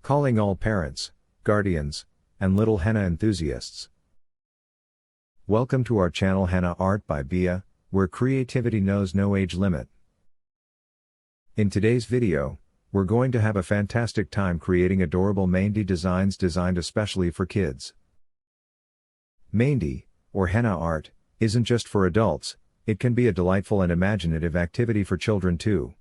Calling all parents, guardians, and little henna enthusiasts. Welcome to our channel Henna Art by Bia, where creativity knows no age limit. In today's video, we're going to have a fantastic time creating adorable Mehndi designs designed especially for kids. Mehndi, or henna art, isn't just for adults, it can be a delightful and imaginative activity for children too.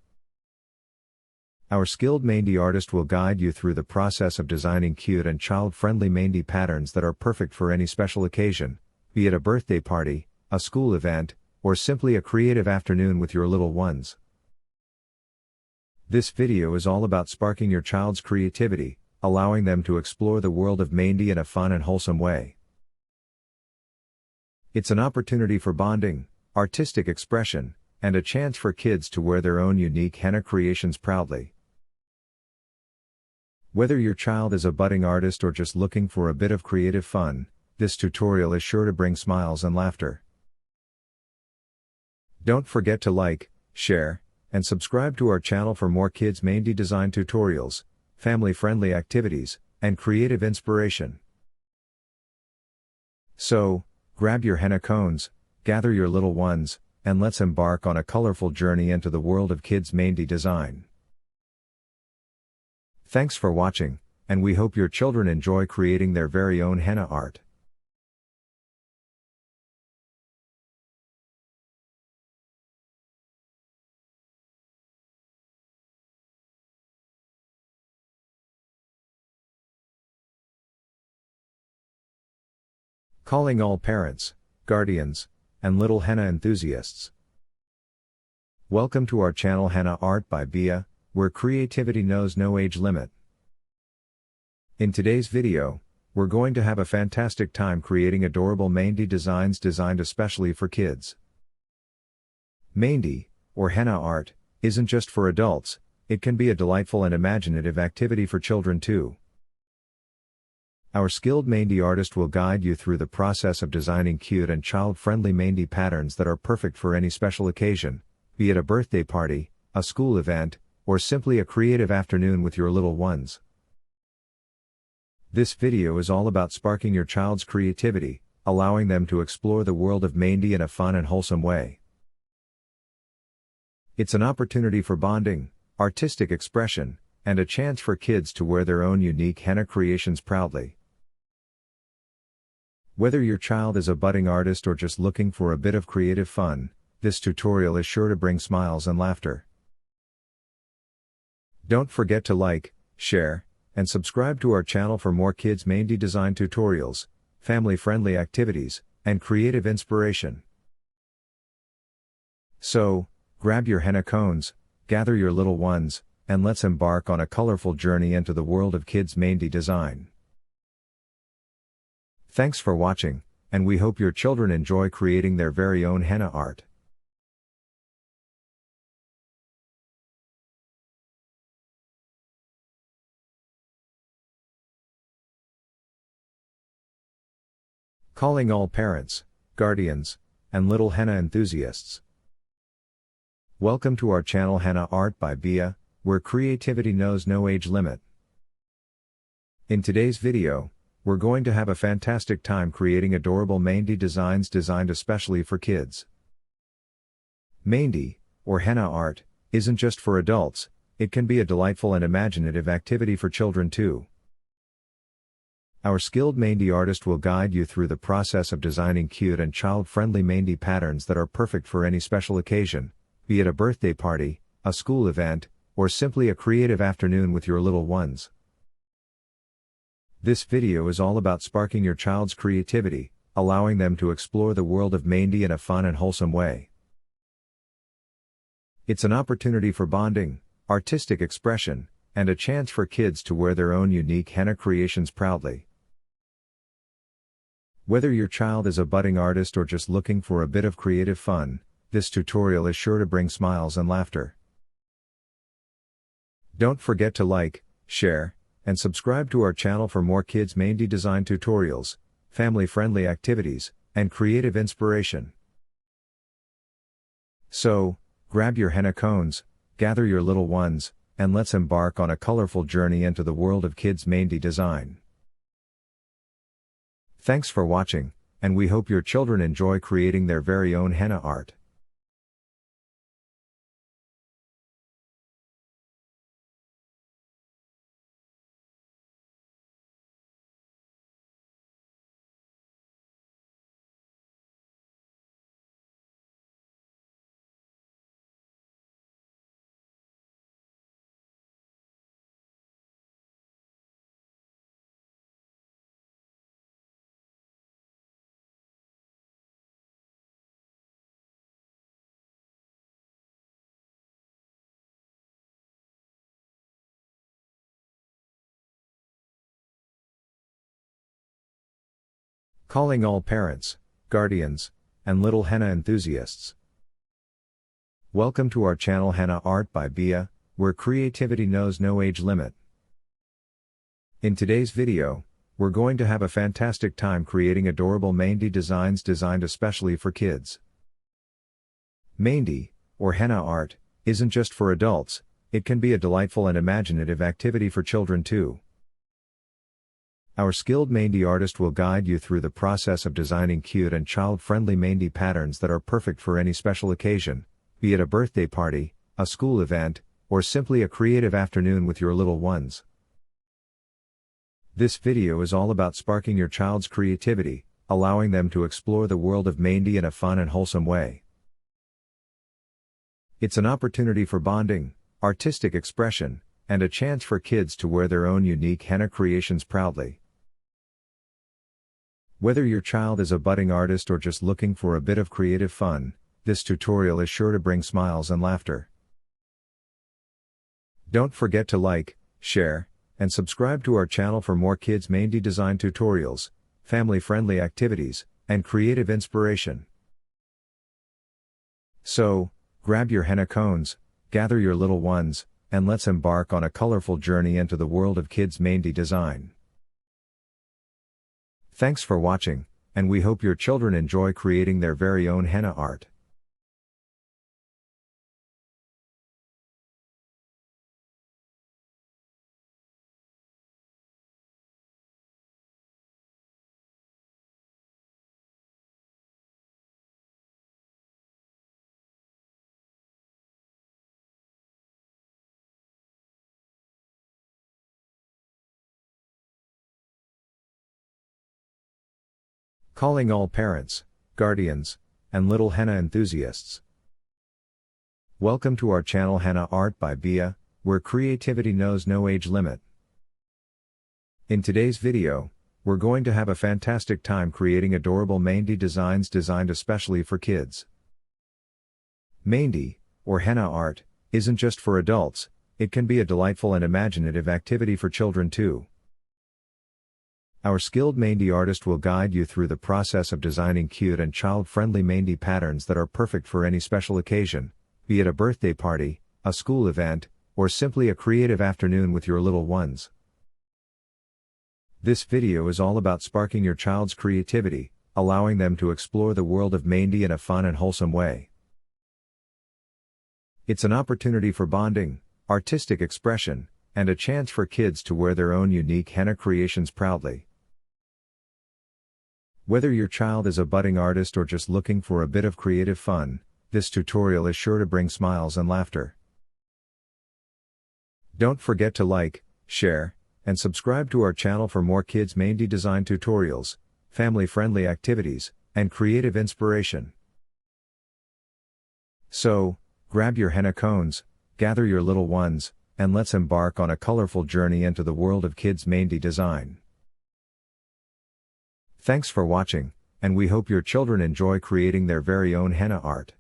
Our skilled Mehndi artist will guide you through the process of designing cute and child-friendly Mehndi patterns that are perfect for any special occasion, be it a birthday party, a school event, or simply a creative afternoon with your little ones. This video is all about sparking your child's creativity, allowing them to explore the world of Mehndi in a fun and wholesome way. It's an opportunity for bonding, artistic expression, and a chance for kids to wear their own unique henna creations proudly. Whether your child is a budding artist or just looking for a bit of creative fun, this tutorial is sure to bring smiles and laughter. Don't forget to like, share, and subscribe to our channel for more kids Mehndi design tutorials, family-friendly activities, and creative inspiration. So, grab your henna cones, gather your little ones, and let's embark on a colorful journey into the world of kids Mehndi design. Thanks for watching, and we hope your children enjoy creating their very own henna art. Calling all parents, guardians, and little henna enthusiasts. Welcome to our channel Henna Art by Bia, where creativity knows no age limit. In today's video, we're going to have a fantastic time creating adorable Mehndi designs designed especially for kids. Mehndi, or henna art, isn't just for adults, it can be a delightful and imaginative activity for children too. Our skilled Mehndi artist will guide you through the process of designing cute and child-friendly Mehndi patterns that are perfect for any special occasion, be it a birthday party, a school event, or simply a creative afternoon with your little ones. This video is all about sparking your child's creativity, allowing them to explore the world of Mehndi in a fun and wholesome way. It's an opportunity for bonding, artistic expression, and a chance for kids to wear their own unique henna creations proudly. Whether your child is a budding artist or just looking for a bit of creative fun, this tutorial is sure to bring smiles and laughter. Don't forget to like, share, and subscribe to our channel for more kids Mehndi design tutorials, family-friendly activities, and creative inspiration. So, grab your henna cones, gather your little ones, and let's embark on a colorful journey into the world of kids Mehndi design. Thanks for watching, and we hope your children enjoy creating their very own henna art. Calling all parents, guardians, and little henna enthusiasts. Welcome to our channel Henna Art by Bia, where creativity knows no age limit. In today's video, we're going to have a fantastic time creating adorable Mehndi designs designed especially for kids. Mehndi, or henna art, isn't just for adults, it can be a delightful and imaginative activity for children too. Our skilled Mehndi artist will guide you through the process of designing cute and child-friendly Mehndi patterns that are perfect for any special occasion, be it a birthday party, a school event, or simply a creative afternoon with your little ones. This video is all about sparking your child's creativity, allowing them to explore the world of Mehndi in a fun and wholesome way. It's an opportunity for bonding, artistic expression, and a chance for kids to wear their own unique henna creations proudly. Whether your child is a budding artist or just looking for a bit of creative fun, this tutorial is sure to bring smiles and laughter. Don't forget to like, share, and subscribe to our channel for more kids Mehndi design tutorials, family-friendly activities, and creative inspiration. So, grab your henna cones, gather your little ones, and let's embark on a colorful journey into the world of kids' Mehndi design. Thanks for watching, and we hope your children enjoy creating their very own henna art. Calling all parents, guardians, and little henna enthusiasts. Welcome to our channel Henna Art by Bia, where creativity knows no age limit. In today's video, we're going to have a fantastic time creating adorable Mehndi designs designed especially for kids. Mehndi, or henna art, isn't just for adults, it can be a delightful and imaginative activity for children too. Our skilled Mehndi artist will guide you through the process of designing cute and child-friendly Mehndi patterns that are perfect for any special occasion, be it a birthday party, a school event, or simply a creative afternoon with your little ones. This video is all about sparking your child's creativity, allowing them to explore the world of Mehndi in a fun and wholesome way. It's an opportunity for bonding, artistic expression, and a chance for kids to wear their own unique henna creations proudly. Whether your child is a budding artist or just looking for a bit of creative fun, this tutorial is sure to bring smiles and laughter. Don't forget to like, share, and subscribe to our channel for more kids' Mehndi design tutorials, family-friendly activities, and creative inspiration. So, grab your henna cones, gather your little ones, and let's embark on a colorful journey into the world of kids' Mehndi design. Thanks for watching, and we hope your children enjoy creating their very own henna art. Calling all parents, guardians, and little henna enthusiasts. Welcome to our channel Henna Art by Bia, where creativity knows no age limit. In today's video, we're going to have a fantastic time creating adorable Mehndi designs designed especially for kids. Mehndi, or henna art, isn't just for adults, it can be a delightful and imaginative activity for children too. Our skilled Mehndi artist will guide you through the process of designing cute and child-friendly Mehndi patterns that are perfect for any special occasion, be it a birthday party, a school event, or simply a creative afternoon with your little ones. This video is all about sparking your child's creativity, allowing them to explore the world of Mehndi in a fun and wholesome way. It's an opportunity for bonding, artistic expression, and a chance for kids to wear their own unique henna creations proudly. Whether your child is a budding artist or just looking for a bit of creative fun, this tutorial is sure to bring smiles and laughter. Don't forget to like, share, and subscribe to our channel for more kids' Mehndi design tutorials, family-friendly activities, and creative inspiration. So, grab your henna cones, gather your little ones, and let's embark on a colorful journey into the world of kids' Mehndi design. Thanks for watching, and we hope your children enjoy creating their very own henna art.